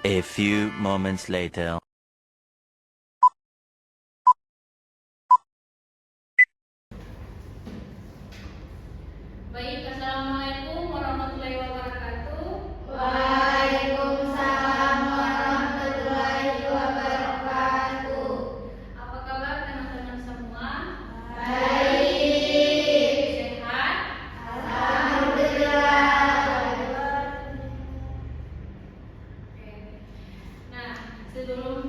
A few moments later. Baik, assalamualaikum warahmatullahi wabarakatuh. Waalaikumsalam warahmatullahi wabarakatuh. Apa kabar teman-teman semua? Baik. Sehat? Alhamdulillah. Oke. Nah, sebelum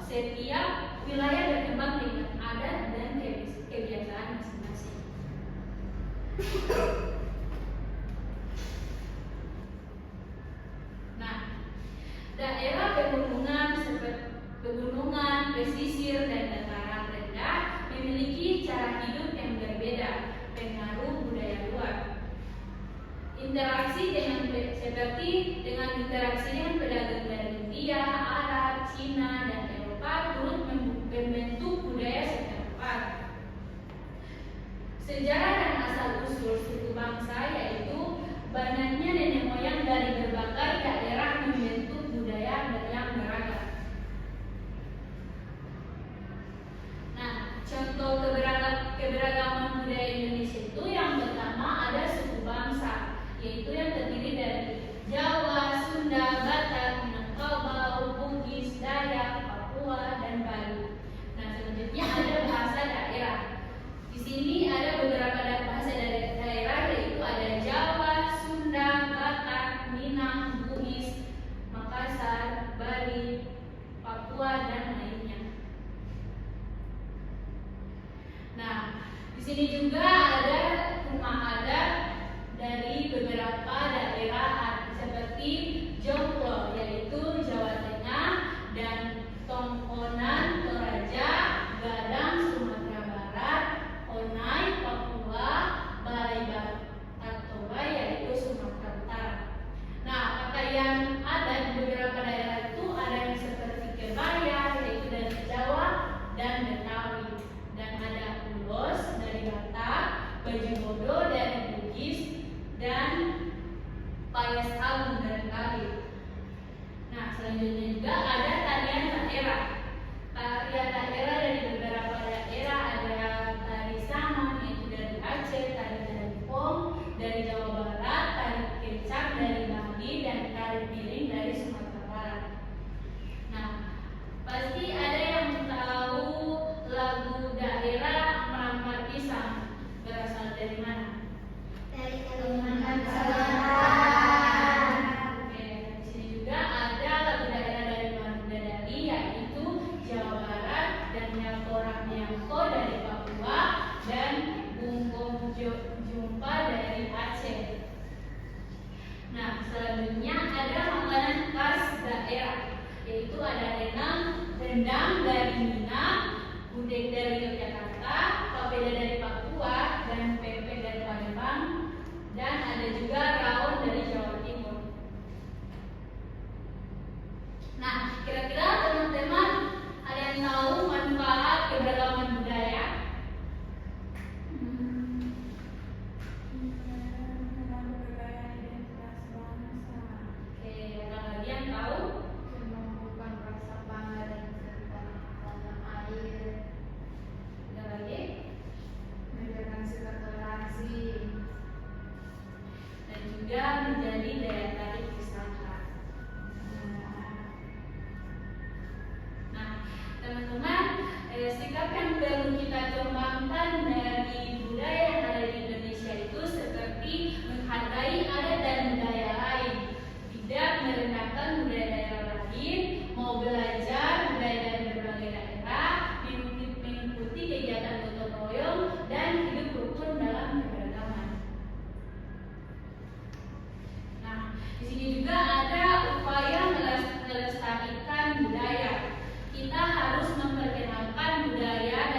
setiap wilayah berkembang dengan adat dan kebiasaan masing-masing. Nah, daerah pegunungan, pesisir, dan dataran rendah memiliki cara hidup yang berbeda, pengaruh budaya luar. Interaksi seperti dengan interaksi dengan pedagang dari India, Arab, Cina, dan Eropa turut membentuk budaya setempat. Sejarah dan asal-usul suku bangsa yaitu banyaknya nenek moyang dari berbagai daerah membentuk budaya yang beragam. Nah, contoh keberagaman budaya Indonesia itu yang pertama ada suku bangsa, yaitu yang terdiri dari Jawa, Sunda, Batak, Minangkabau, Bugis, Dayak, Papua, dan Bali. Nah, selanjutnya ada bahasa daerah. Di sini ada beberapa bahasa daerah yaitu ada Jawa, Sunda, Batak, Minang, Bugis, Makassar, Bali, Papua, dan lainnya. Nah, di sini juga ada rumah adat dari beberapa daerah seperti Joglo yaitu Jawa Tengah dan Tongkonan Toraja, Gadang Sumatera Barat, Onai Papua, Balai Batak yaitu Sumatera Utara. Nah, pakaian adat di beberapa daerah itu ada yang seperti kebaya yaitu dari Jawa dan Betawi, dan ada ulos dari Batak, baju bodo dari Bugis, dan payas agung dari Bali. Nah, selanjutnya juga ada tarian daerah. Tarian daerah dari beberapa daerah ada tari saman yaitu dari Aceh, tari Pong dari Jawa Barat, tari kecak dari Bali, dan tari piring dari Sumatera Barat. Nah, pasti ada yang tahu lagu daerah Merambat Pisang berasal dari mana? Dari Kalimantan Selatan. Oke, di sini juga ada lagu daerah dari Marunda Dali yaitu Jawa Barat, dan Nyako dari Papua, dan Bungkong Jumpa dari Aceh. Nah, selanjutnya ada makanan khas daerah yaitu ada rendang dari Minang, gudeg dari Yogyakarta, papeda dari Papua, dan pempek dari Palembang, dan ada juga rawon dari Jawa Timur. Nah, kira-kira teman-teman ada yang tahu manfaat keberagaman budaya? Oke, ada lagi yang tahu? Menumbuhkan rasa bangga dan cinta tanah air. Ada lagi? Menjaga sikap toleransi. Dan juga menjadi daya tarik wisata. Nah, teman-teman, sikap yang perlu kita kembangkan dari budaya yang ada di Indonesia itu seperti menghargai adat dan budaya lain, tidak merendahkan budaya daerah lain, mau belajar budaya dari berbagai daerah, mengikuti kegiatan gotong royong, dan hidup rukun dalam keberagaman. Nah, di sini juga ada upaya melestarikan budaya. Kita harus memperkenalkan budaya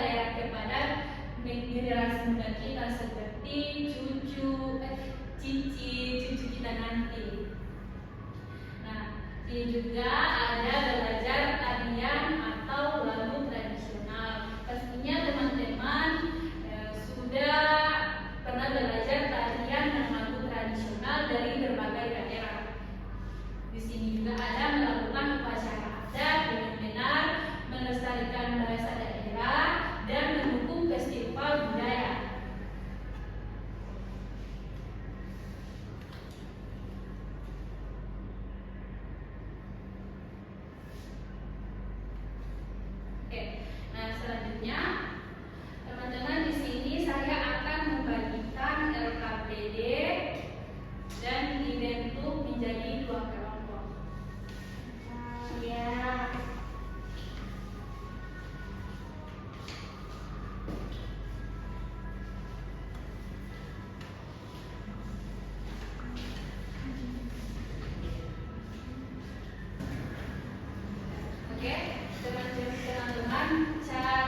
Oke, teman-teman, cara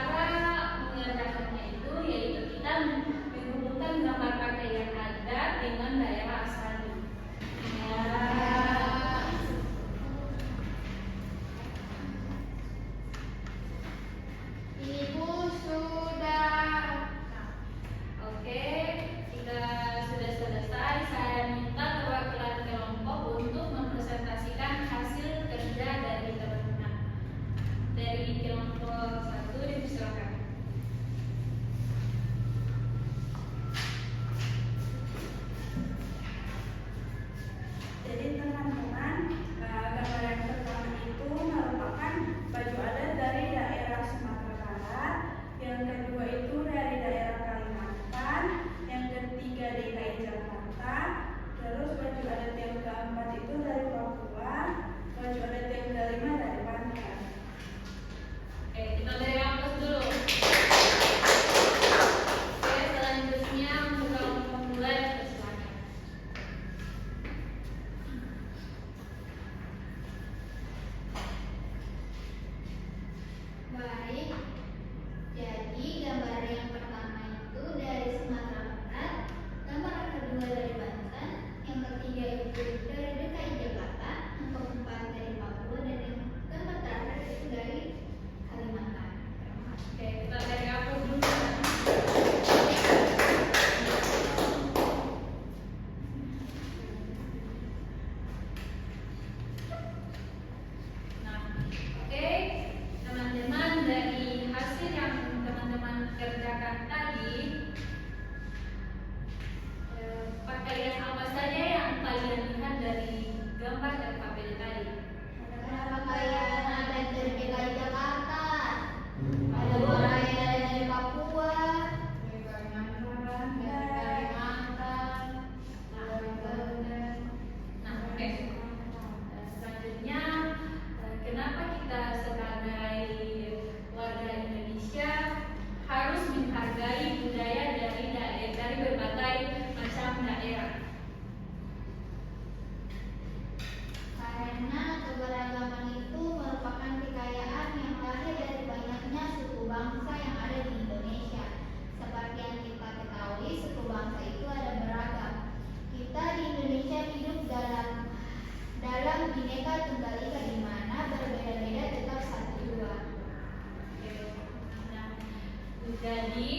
mengerjakannya itu yaitu kita menghubungkan gambar pakaian adat dengan daerah asalnya. Ya. Ibu sudah. Oke, jika sudah selesai, saya minta perwakilan kelompok untuk mempresentasikan hasil kerja dari teman-teman. Dari kelompok 1 dipersilakan. Jadi teman-teman, gambar yang pertama itu merupakan baju adat dari daerah Sumatera Barat, yang kedua itu dari daerah Kalimantan, yang ketiga DKI Jakarta, terus baju adat yang keempat itu dari Papua, baju adat yang kelima dari Banten. Oke, kita dari kampus dulu. Oke, selanjutnya untuk kelompok pemula dipersilakan. Baik. Jadi gambar yang pertama itu dari Sumatera Barat, gambar yang kedua dari Banten, yang ketiga itu dari DKI Jakarta, yang keempat dari Papua, dan yang keempat terakhir itu dari Kalimantan. Oke, kita dari kampus dulu. Nah, oke, teman-teman, dari hasil yang teman-teman kerjakan tadi, pakaian apa saja yang kalian lihat dari gambar RKPD tadi? Ada pakaian adat dari DKI Jakarta, ada pakaian dari Papua, dari Kalimantan, dari Banten. Nah, oke. Selanjutnya, kenapa kita sebagai warga Indonesia harus menghargai budaya dari berbagai macam daerah? Karena keberagaman itu merupakan kekayaan yang lahir dari banyaknya suku bangsa yang ada di Indonesia. Seperti yang kita ketahui, suku bangsa itu ada beragam. Kita di Indonesia hidup dalam Bhinneka Tunggal Ika, di mana berbeda-beda tetap satu dua. Nah, jadi